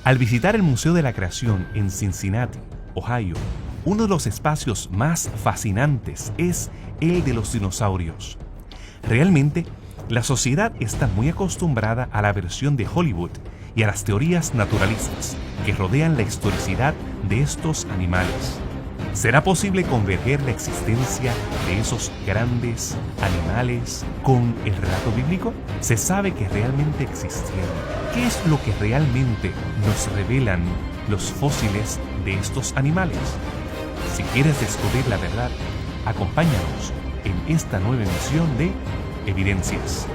Al visitar el Museo de la Creación en Cincinnati, Ohio, uno de los espacios más fascinantes es el de los dinosaurios. Realmente, la sociedad está muy acostumbrada a la versión de Hollywood y a las teorías naturalistas que rodean la historicidad de estos animales. ¿Será posible converger la existencia de esos grandes animales con el relato bíblico? ¿Se sabe que realmente existieron? ¿Qué es lo que realmente nos revelan los fósiles de estos animales? Si quieres descubrir la verdad, acompáñanos en esta nueva emisión de Evidencias.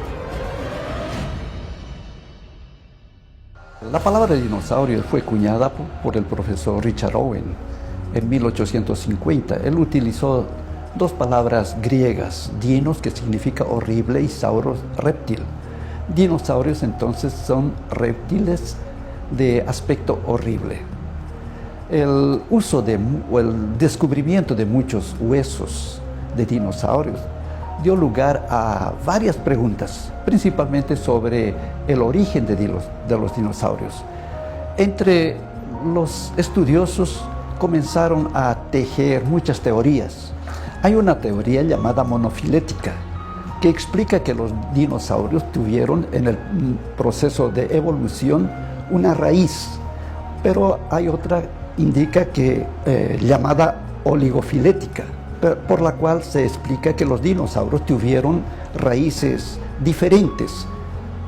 La palabra dinosaurio fue acuñada por el profesor Richard Owen en 1850. Él utilizó dos palabras griegas, dinos, que significa horrible, y sauros, reptil. Dinosaurios entonces son reptiles de aspecto horrible. El uso o el descubrimiento de muchos huesos de dinosaurios dio lugar a varias preguntas, principalmente sobre el origen de los dinosaurios. Entre los estudiosos comenzaron a tejer muchas teorías. Hay una teoría llamada monofilética que explica que los dinosaurios tuvieron en el proceso de evolución una raíz, pero hay otra indica que llamada oligofilética, por la cual se explica que los dinosaurios tuvieron raíces diferentes,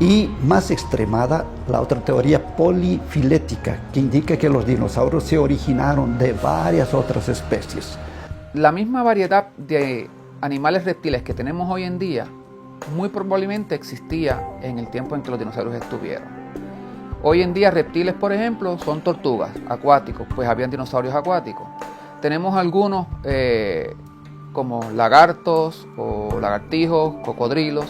y más extremada la otra teoría polifilética, que indica que los dinosaurios se originaron de varias otras especies. La misma variedad de animales reptiles que tenemos hoy en día muy probablemente existía en el tiempo en que los dinosaurios estuvieron. Hoy en día reptiles, por ejemplo, son tortugas acuáticos, pues habían dinosaurios acuáticos. Tenemos algunos como lagartos o lagartijos, cocodrilos,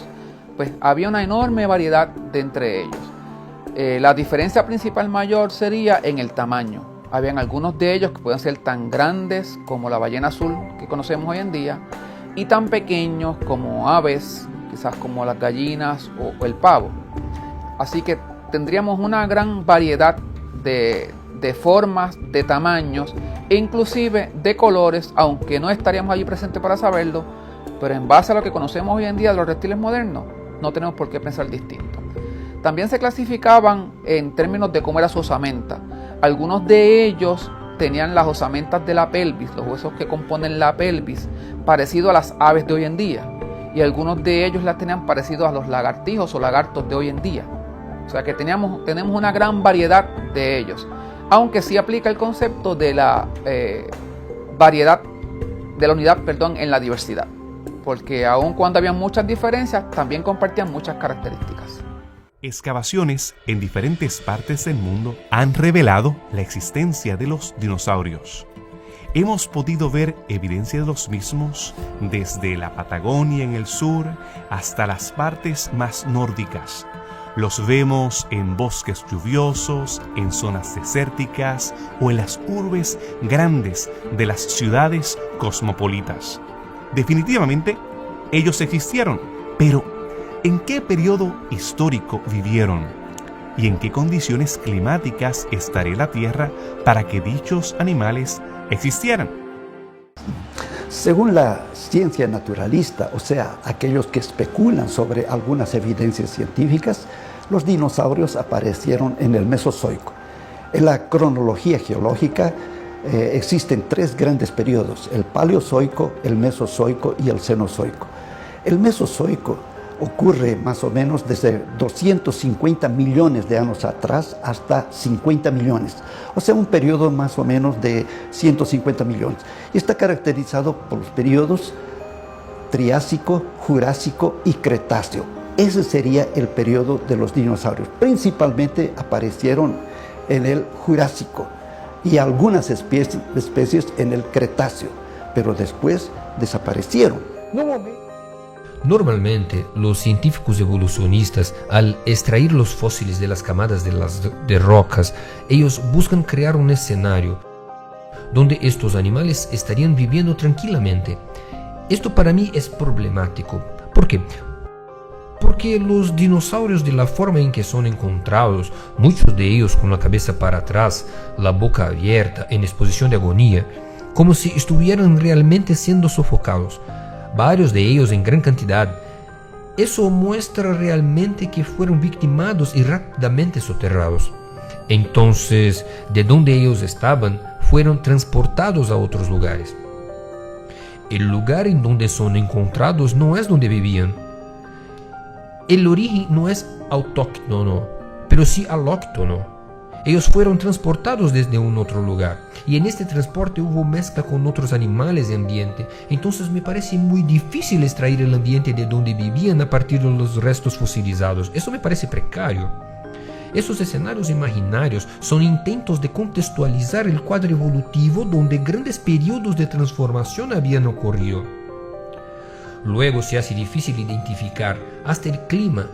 pues había una enorme variedad de entre ellos. La diferencia principal mayor sería en el tamaño. Habían algunos de ellos que pueden ser tan grandes como la ballena azul que conocemos hoy en día, y tan pequeños como aves, quizás como las gallinas o el pavo. Así que tendríamos una gran variedad de formas, de tamaños e inclusive de colores, aunque no estaríamos allí presentes para saberlo, pero en base a lo que conocemos hoy en día de los reptiles modernos, no tenemos por qué pensar distinto. También se clasificaban en términos de cómo era su osamenta. Algunos de ellos tenían las osamentas de la pelvis, los huesos que componen la pelvis, parecido a las aves de hoy en día, y algunos de ellos las tenían parecidos a los lagartijos o lagartos de hoy en día. O sea que tenemos una gran variedad de ellos, aunque sí aplica el concepto de la unidad en la diversidad, porque aun cuando había muchas diferencias, también compartían muchas características. Excavaciones en diferentes partes del mundo han revelado la existencia de los dinosaurios. Hemos podido ver evidencia de los mismos desde la Patagonia en el sur hasta las partes más nórdicas. Los vemos en bosques lluviosos, en zonas desérticas o en las urbes grandes de las ciudades cosmopolitas. Definitivamente, ellos existieron, pero ¿en qué periodo histórico vivieron? ¿Y en qué condiciones climáticas estaría la Tierra para que dichos animales existieran? Según la ciencia naturalista, o sea, aquellos que especulan sobre algunas evidencias científicas, los dinosaurios aparecieron en el Mesozoico. En la cronología geológica existen tres grandes periodos: el Paleozoico, el Mesozoico y el Cenozoico. El Mesozoico ocurre más o menos desde 250 millones de años atrás hasta 50 millones, o sea, un periodo más o menos de 150 millones. Y está caracterizado por los periodos Triásico, Jurásico y Cretáceo. Ese sería el periodo de los dinosaurios. Principalmente aparecieron en el Jurásico y algunas especies en el Cretáceo, pero después desaparecieron. Normalmente, los científicos evolucionistas, al extraer los fósiles de las camadas de rocas, ellos buscan crear un escenario donde estos animales estarían viviendo tranquilamente. Esto para mí es problemático. ¿Por qué? Porque los dinosaurios, de la forma en que son encontrados, muchos de ellos con la cabeza para atrás, la boca abierta, en exposición de agonía, como si estuvieran realmente siendo sofocados, varios de ellos en gran cantidad. Eso muestra realmente que fueron victimados y rápidamente soterrados. Entonces, de donde ellos estaban, fueron transportados a otros lugares. El lugar en donde son encontrados no es donde vivían. El origen no es autóctono, pero sí alóctono. Ellos fueron transportados desde un otro lugar, y en este transporte hubo mezcla con otros animales y ambiente. Entonces me parece muy difícil extraer el ambiente de donde vivían a partir de los restos fosilizados. Eso me parece precario. Esos escenarios imaginarios son intentos de contextualizar el cuadro evolutivo donde grandes periodos de transformación habían ocurrido. Luego se hace difícil identificar hasta el clima.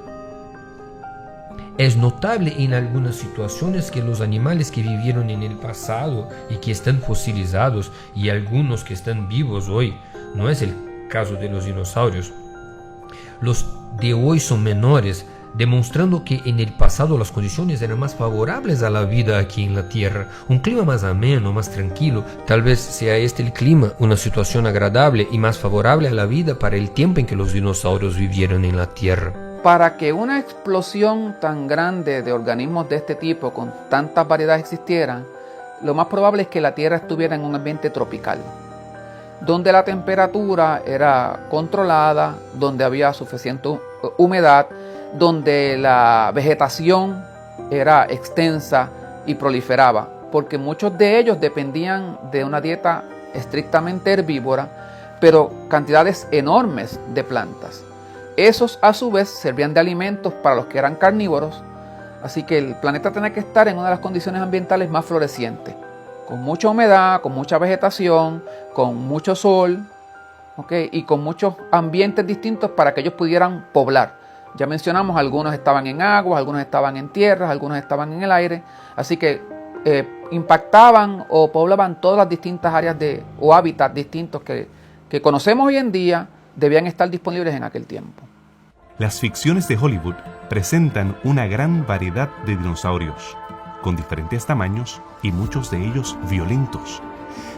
Es notable en algunas situaciones que los animales que vivieron en el pasado y que están fosilizados, y algunos que están vivos hoy, no es el caso de los dinosaurios. Los de hoy son menores, demostrando que en el pasado las condiciones eran más favorables a la vida aquí en la Tierra, un clima más ameno, más tranquilo. Tal vez sea este el clima, una situación agradable y más favorable a la vida para el tiempo en que los dinosaurios vivieron en la Tierra. Para que una explosión tan grande de organismos de este tipo con tantas variedades existieran, lo más probable es que la Tierra estuviera en un ambiente tropical, donde la temperatura era controlada, donde había suficiente humedad, donde la vegetación era extensa y proliferaba, porque muchos de ellos dependían de una dieta estrictamente herbívora, pero cantidades enormes de plantas. Esos a su vez servían de alimentos para los que eran carnívoros, así que el planeta tenía que estar en una de las condiciones ambientales más florecientes, con mucha humedad, con mucha vegetación, con mucho sol, y con muchos ambientes distintos para que ellos pudieran poblar. Ya mencionamos, algunos estaban en agua, algunos estaban en tierras, algunos estaban en el aire, así que impactaban o poblaban todas las distintas áreas o hábitats distintos que conocemos hoy en día, debían estar disponibles en aquel tiempo. Las ficciones de Hollywood presentan una gran variedad de dinosaurios, con diferentes tamaños y muchos de ellos violentos.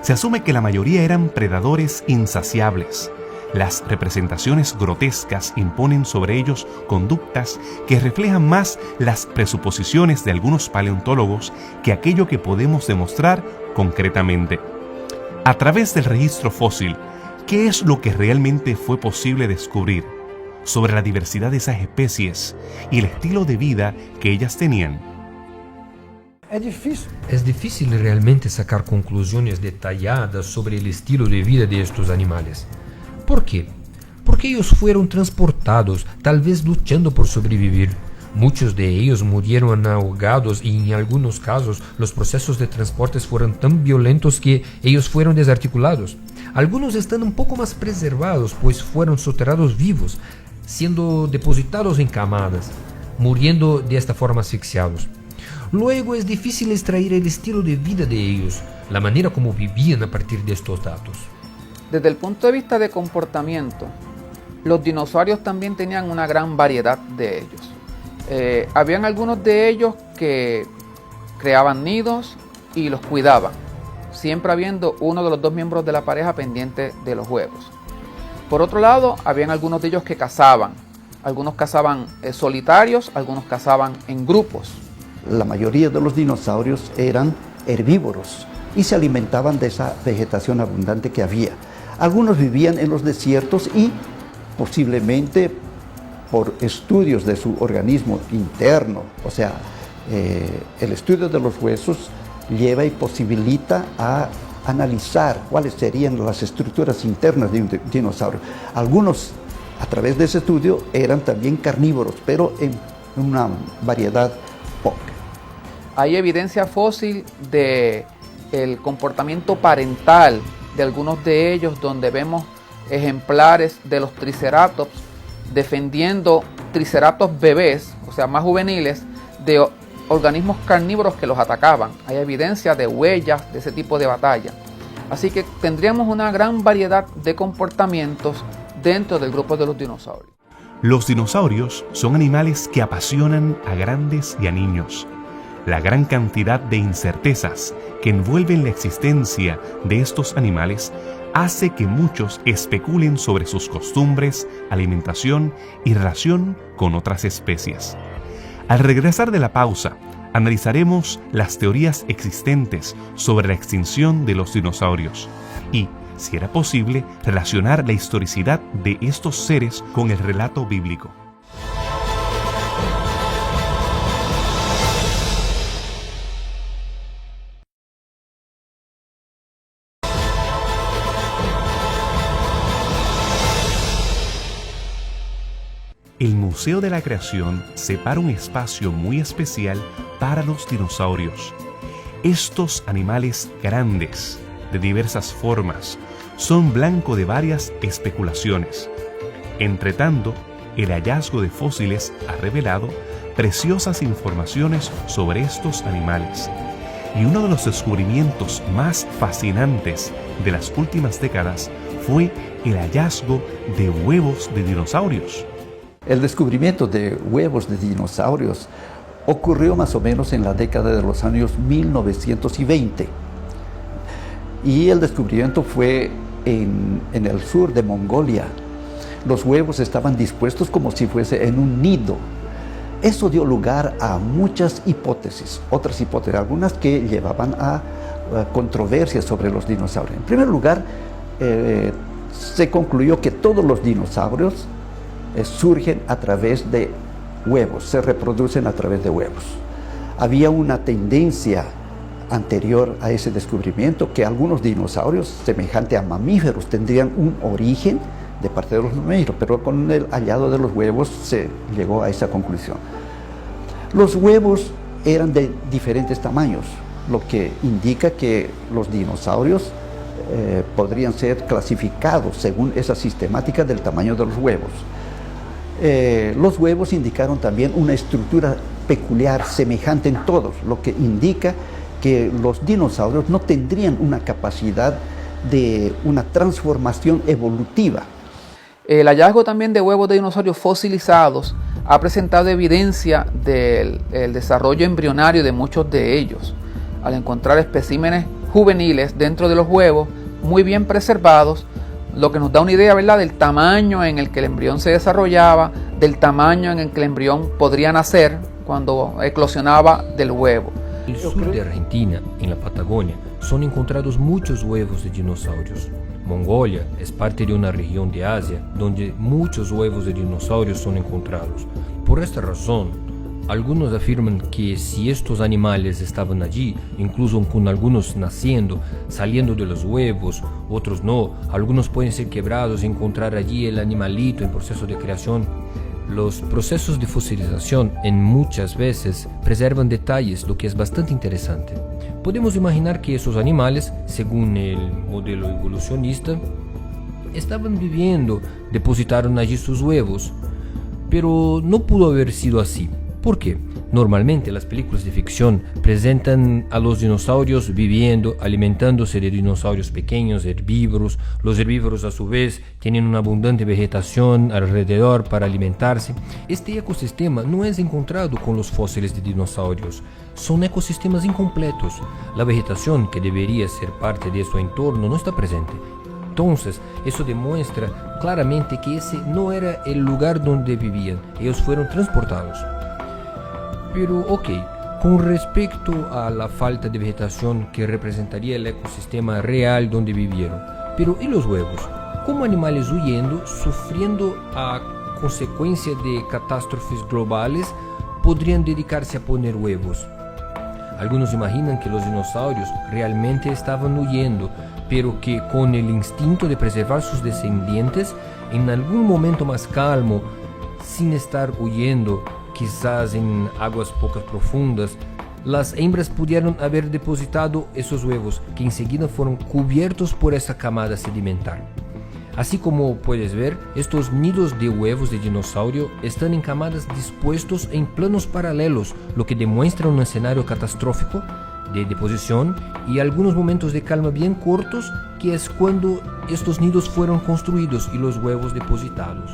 Se asume que la mayoría eran predadores insaciables. Las representaciones grotescas imponen sobre ellos conductas que reflejan más las presuposiciones de algunos paleontólogos que aquello que podemos demostrar concretamente. A través del registro fósil, ¿qué es lo que realmente fue posible descubrir sobre la diversidad de esas especies y el estilo de vida que ellas tenían? Es difícil realmente sacar conclusiones detalladas sobre el estilo de vida de estos animales. ¿Por qué? Porque ellos fueron transportados, tal vez luchando por sobrevivir. Muchos de ellos murieron ahogados y en algunos casos los procesos de transporte fueron tan violentos que ellos fueron desarticulados. Algunos están un poco más preservados, pues fueron soterrados vivos, siendo depositados en camadas, muriendo de esta forma asfixiados. Luego es difícil extraer el estilo de vida de ellos, la manera como vivían a partir de estos datos. Desde el punto de vista de comportamiento, los dinosaurios también tenían una gran variedad de ellos. Habían algunos de ellos que creaban nidos y los cuidaban, siempre habiendo uno de los dos miembros de la pareja pendiente de los huevos. Por otro lado, habían algunos de ellos que cazaban. Algunos cazaban solitarios, algunos cazaban en grupos. La mayoría de los dinosaurios eran herbívoros y se alimentaban de esa vegetación abundante que había. Algunos vivían en los desiertos y posiblemente por estudios de su organismo interno, o sea, el estudio de los huesos lleva y posibilita a analizar cuáles serían las estructuras internas de un dinosaurio. Algunos, a través de ese estudio, eran también carnívoros, pero en una variedad poca. Hay evidencia fósil de el comportamiento parental de algunos de ellos, donde vemos ejemplares de los triceratops defendiendo triceratops bebés, o sea, más juveniles, de organismos carnívoros que los atacaban. Hay evidencia de huellas de ese tipo de batalla. Así que tendríamos una gran variedad de comportamientos dentro del grupo de los dinosaurios. Los dinosaurios son animales que apasionan a grandes y a niños. La gran cantidad de incertezas que envuelven la existencia de estos animales hace que muchos especulen sobre sus costumbres, alimentación y relación con otras especies. Al regresar de la pausa, analizaremos las teorías existentes sobre la extinción de los dinosaurios y, si era posible, relacionar la historicidad de estos seres con el relato bíblico. El Museo de la Creación separa un espacio muy especial para los dinosaurios. Estos animales grandes, de diversas formas, son blanco de varias especulaciones. Entretanto, el hallazgo de fósiles ha revelado preciosas informaciones sobre estos animales. Y uno de los descubrimientos más fascinantes de las últimas décadas fue el hallazgo de huevos de dinosaurios. El descubrimiento de huevos de dinosaurios ocurrió más o menos en la década de los años 1920. Y el descubrimiento fue en el sur de Mongolia. Los huevos estaban dispuestos como si fuese en un nido. Eso dio lugar a muchas hipótesis, otras hipótesis, algunas que llevaban a controversias sobre los dinosaurios. En primer lugar, se concluyó que todos los dinosaurios surgen a través de huevos, se reproducen a través de huevos. Había una tendencia anterior a ese descubrimiento que algunos dinosaurios, semejantes a mamíferos, tendrían un origen de parte de los mamíferos, pero con el hallado de los huevos se llegó a esa conclusión. Los huevos eran de diferentes tamaños, lo que indica que los dinosaurios podrían ser clasificados según esa sistemática del tamaño de los huevos. Los huevos indicaron también una estructura peculiar, semejante en todos, lo que indica que los dinosaurios no tendrían una capacidad de una transformación evolutiva. El hallazgo también de huevos de dinosaurios fosilizados ha presentado evidencia del desarrollo embrionario de muchos de ellos, al encontrar especímenes juveniles dentro de los huevos muy bien preservados, lo que nos da una idea, ¿verdad?, del tamaño en el que el embrión se desarrollaba, del tamaño en el que el embrión podría nacer cuando eclosionaba del huevo. En el sur de Argentina, en la Patagonia, son encontrados muchos huevos de dinosaurios. Mongolia es parte de una región de Asia donde muchos huevos de dinosaurios son encontrados. Por esta razón, algunos afirman que si estos animales estaban allí, incluso con algunos naciendo, saliendo de los huevos, otros no, algunos pueden ser quebrados y encontrar allí el animalito en proceso de creación. Los procesos de fosilización en muchas veces preservan detalles, lo que es bastante interesante. Podemos imaginar que esos animales, según el modelo evolucionista, estaban viviendo, depositaron allí sus huevos, pero no pudo haber sido así. ¿Por qué? Normalmente las películas de ficción presentan a los dinosaurios viviendo, alimentándose de dinosaurios pequeños, herbívoros. Los herbívoros a su vez tienen una abundante vegetación alrededor para alimentarse. Este ecosistema no es encontrado con los fósiles de dinosaurios. Son ecosistemas incompletos. La vegetación, que debería ser parte de su entorno, no está presente. Entonces, eso demuestra claramente que ese no era el lugar donde vivían. Ellos fueron transportados. Pero, ok, con respecto a la falta de vegetación que representaría el ecosistema real donde vivieron, pero ¿y los huevos? Como animales huyendo, sufriendo a consecuencia de catástrofes globales, podrían dedicarse a poner huevos? Algunos imaginan que los dinosaurios realmente estaban huyendo, pero que con el instinto de preservar sus descendientes, en algún momento más calmo, sin estar huyendo, quizás en aguas poco profundas, las hembras pudieron haber depositado esos huevos que enseguida fueron cubiertos por esa camada sedimentar. Así como puedes ver, estos nidos de huevos de dinosaurio están en camadas dispuestos en planos paralelos, lo que demuestra un escenario catastrófico de deposición y algunos momentos de calma bien cortos, que es cuando estos nidos fueron construidos y los huevos depositados.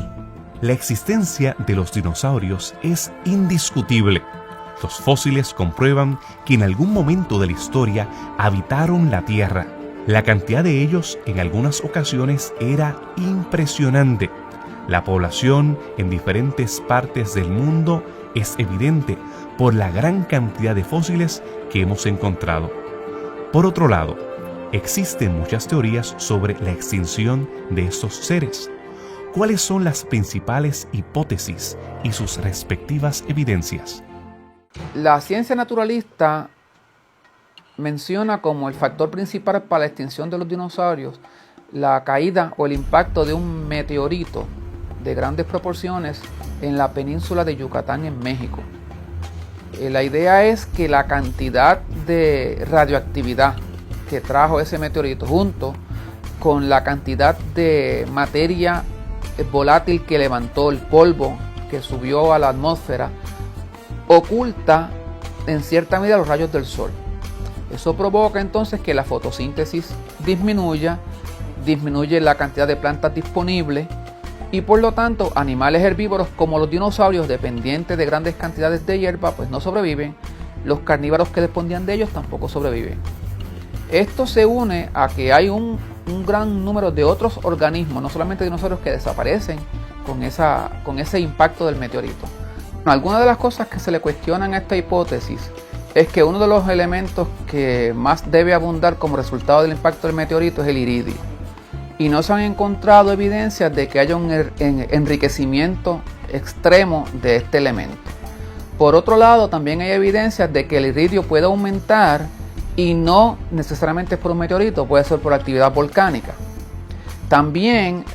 La existencia de los dinosaurios es indiscutible. Los fósiles comprueban que en algún momento de la historia habitaron la Tierra. La cantidad de ellos en algunas ocasiones era impresionante. La población en diferentes partes del mundo es evidente por la gran cantidad de fósiles que hemos encontrado. Por otro lado, existen muchas teorías sobre la extinción de estos seres. ¿Cuáles son las principales hipótesis y sus respectivas evidencias? La ciencia naturalista menciona como el factor principal para la extinción de los dinosaurios la caída o el impacto de un meteorito de grandes proporciones en la península de Yucatán en México. La idea es que la cantidad de radioactividad que trajo ese meteorito junto con la cantidad de materia volátil que levantó, el polvo que subió a la atmósfera, oculta en cierta medida los rayos del sol. Eso provoca entonces que la fotosíntesis disminuye la cantidad de plantas disponibles y por lo tanto animales herbívoros como los dinosaurios dependientes de grandes cantidades de hierba pues no sobreviven. Los carnívoros que dependían de ellos tampoco sobreviven. Esto se une a que hay un gran número de otros organismos, no solamente dinosaurios, que desaparecen con ese impacto del meteorito. Algunas de las cosas que se le cuestionan a esta hipótesis es que uno de los elementos que más debe abundar como resultado del impacto del meteorito es el iridio. Y no se han encontrado evidencias de que haya un enriquecimiento extremo de este elemento. Por otro lado, también hay evidencias de que el iridio puede aumentar y no necesariamente por un meteorito, puede ser por actividad volcánica. También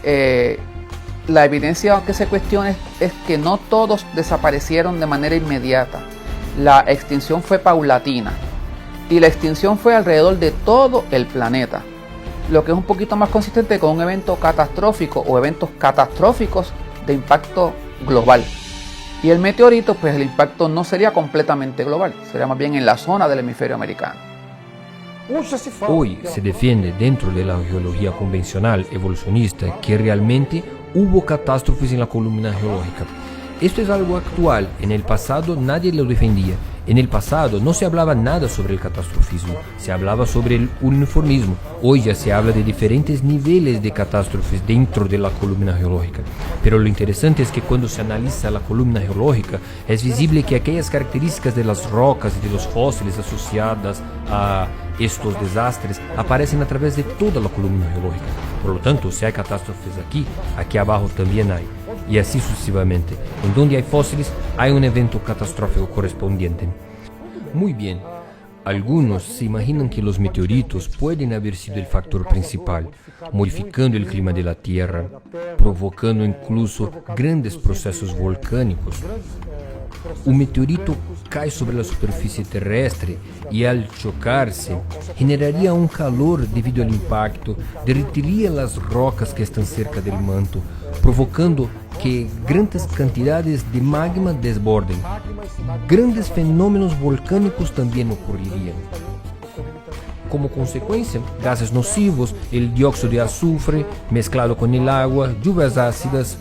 la evidencia que se cuestiona es que no todos desaparecieron de manera inmediata. La extinción fue paulatina y la extinción fue alrededor de todo el planeta, lo que es un poquito más consistente con un evento catastrófico o eventos catastróficos de impacto global. Y el meteorito, pues el impacto no sería completamente global, sería más bien en la zona del hemisferio americano. Hoy se defiende dentro de la geología convencional evolucionista que realmente hubo catástrofes en la columna geológica. Esto es algo actual. En el pasado nadie lo defendía. En el pasado no se hablaba nada sobre el catastrofismo, se hablaba sobre el uniformismo. Hoy ya se habla de diferentes niveles de catástrofes dentro de la columna geológica. Pero lo interesante es que cuando se analiza la columna geológica es visible que aquellas características de las rocas y de los fósiles asociadas a estos desastres aparecen a través de toda la columna geológica. Por lo tanto, si hay catástrofes aquí abajo también hay. Y así sucesivamente. En donde hay fósiles, hay un evento catastrófico correspondiente. Muy bien. Algunos se imaginan que los meteoritos pueden haber sido el factor principal, modificando el clima de la Tierra, provocando incluso grandes procesos volcánicos. Un meteorito cae sobre la superficie terrestre y al chocarse generaría un calor debido al impacto, derretiría las rocas que están cerca del manto, provocando que grandes cantidades de magma desborden. Grandes fenómenos volcánicos también ocurrirían. Como consecuencia, gases nocivos, el dióxido de azufre mezclado con el agua, lluvias ácidas,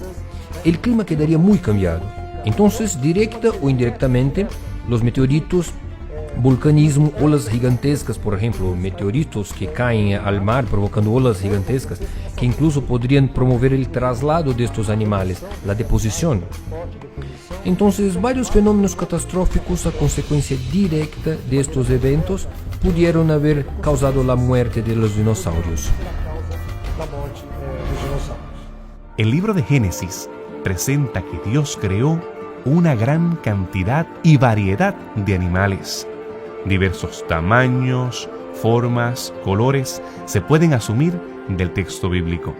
el clima quedaría muy cambiado. Entonces, directa o indirectamente, los meteoritos, vulcanismo, olas gigantescas, por ejemplo, meteoritos que caen al mar provocando olas gigantescas, que incluso podrían promover el traslado de estos animales, la deposición. Entonces, varios fenómenos catastróficos a consecuencia directa de estos eventos pudieron haber causado la muerte de los dinosaurios. El libro de Génesis presenta que Dios creó una gran cantidad y variedad de animales. Diversos tamaños, formas, colores se pueden asumir del texto bíblico.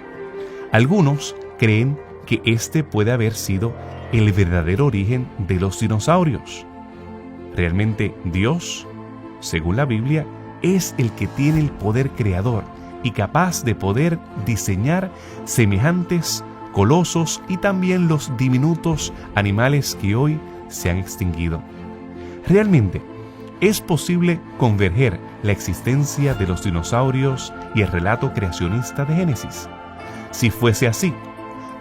Algunos creen que este puede haber sido el verdadero origen de los dinosaurios. Realmente Dios, según la Biblia, es el que tiene el poder creador y capaz de poder diseñar semejantes colosos y también los diminutos animales que hoy se han extinguido. Realmente, ¿es posible converger la existencia de los dinosaurios y el relato creacionista de Génesis? Si fuese así,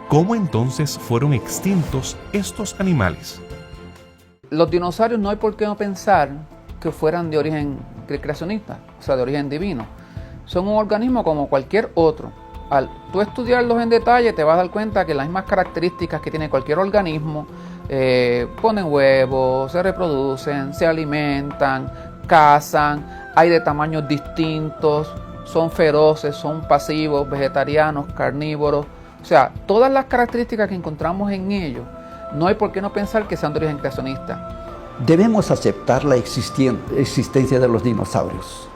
¿Cómo entonces fueron extintos estos animales? Los dinosaurios no hay por qué no pensar que fueran de origen creacionista, o sea, de origen divino. Son un organismo como cualquier otro. Al tú estudiarlos en detalle te vas a dar cuenta que las mismas características que tiene cualquier organismo, ponen huevos, se reproducen, se alimentan, cazan, hay de tamaños distintos, son feroces, son pasivos, vegetarianos, carnívoros. O sea, todas las características que encontramos en ellos, no hay por qué no pensar que sean de origen creacionista. Debemos aceptar la existencia de los dinosaurios.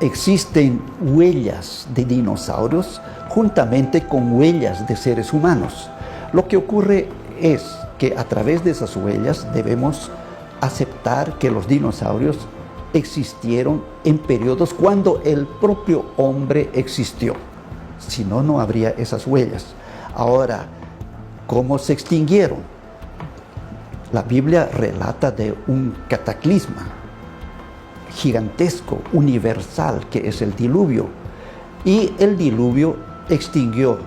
Existen huellas de dinosaurios juntamente con huellas de seres humanos. Lo que ocurre es que a través de esas huellas debemos aceptar que los dinosaurios existieron en periodos cuando el propio hombre existió. Si no, no habría esas huellas. Ahora, ¿cómo se extinguieron? La Biblia relata de un cataclisma gigantesco, universal, que es el diluvio. Y el diluvio extinguió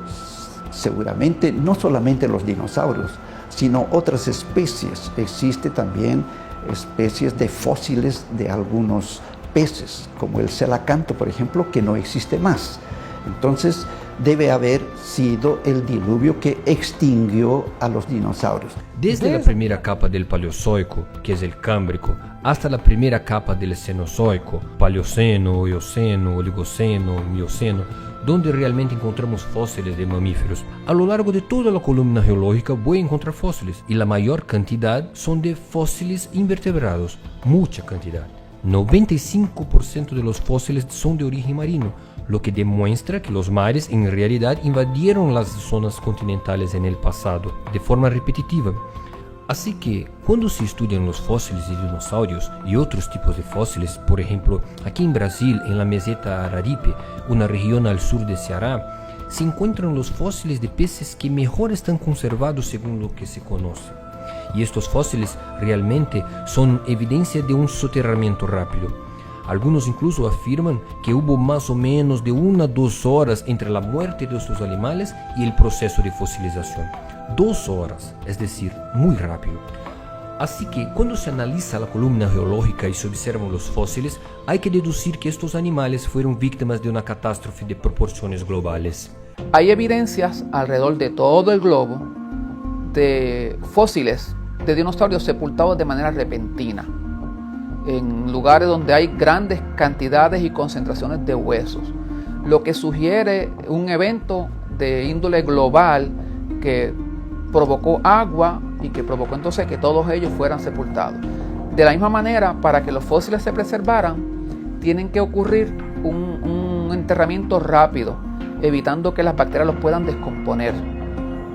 seguramente no solamente los dinosaurios, sino otras especies. Existe también especies de fósiles de algunos peces, como el celacanto, por ejemplo, que no existe más. Entonces, debe haber sido el diluvio que extinguió a los dinosaurios. Desde la primera capa del Paleozoico, que es el Cámbrico, hasta la primera capa del Cenozoico, Paleoceno, Eoceno, Oligoceno, Mioceno, donde realmente encontramos fósiles de mamíferos. A lo largo de toda la columna geológica voy a encontrar fósiles, y la mayor cantidad son de fósiles invertebrados, mucha cantidad. 95% de los fósiles son de origen marino, lo que demuestra que los mares en realidad invadieron las zonas continentales en el pasado, de forma repetitiva. Así que, cuando se estudian los fósiles de dinosaurios y otros tipos de fósiles, por ejemplo, aquí en Brasil, en la meseta Araripe, una región al sur de Ceará, se encuentran los fósiles de peces que mejor están conservados según lo que se conoce. Y estos fósiles realmente son evidencia de un soterramiento rápido. Algunos incluso afirman que hubo más o menos de 1 a 2 horas entre la muerte de estos animales y el proceso de fosilización. 2 horas, es decir, muy rápido. Así que cuando se analiza la columna geológica y se observan los fósiles, hay que deducir que estos animales fueron víctimas de una catástrofe de proporciones globales. Hay evidencias alrededor de todo el globo de fósiles de dinosaurios sepultados de manera repentina, en lugares donde hay grandes cantidades y concentraciones de huesos, lo que sugiere un evento de índole global que provocó agua y que provocó entonces que todos ellos fueran sepultados. De la misma manera, para que los fósiles se preservaran, tienen que ocurrir un enterramiento rápido, evitando que las bacterias los puedan descomponer.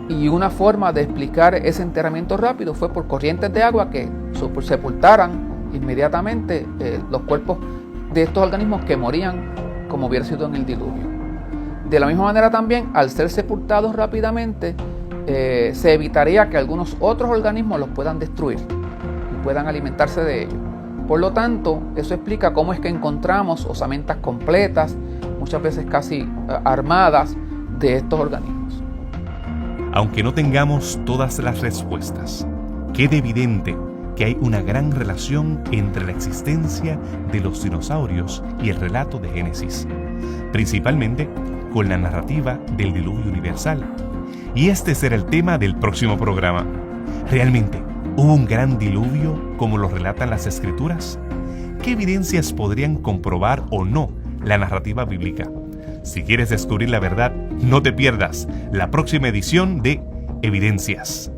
Y una forma de explicar ese enterramiento rápido fue por corrientes de agua que sepultaran inmediatamente los cuerpos de estos organismos que morían como hubiera sido en el diluvio. De la misma manera también, al ser sepultados rápidamente, se evitaría que algunos otros organismos los puedan destruir y puedan alimentarse de ellos. Por lo tanto, eso explica cómo es que encontramos osamentas completas, muchas veces casi armadas, de estos organismos. Aunque no tengamos todas las respuestas, queda evidente que hay una gran relación entre la existencia de los dinosaurios y el relato de Génesis, principalmente con la narrativa del diluvio universal. Y este será el tema del próximo programa. ¿Realmente hubo un gran diluvio como lo relatan las Escrituras? ¿Qué evidencias podrían comprobar o no la narrativa bíblica? Si quieres descubrir la verdad, no te pierdas la próxima edición de Evidencias.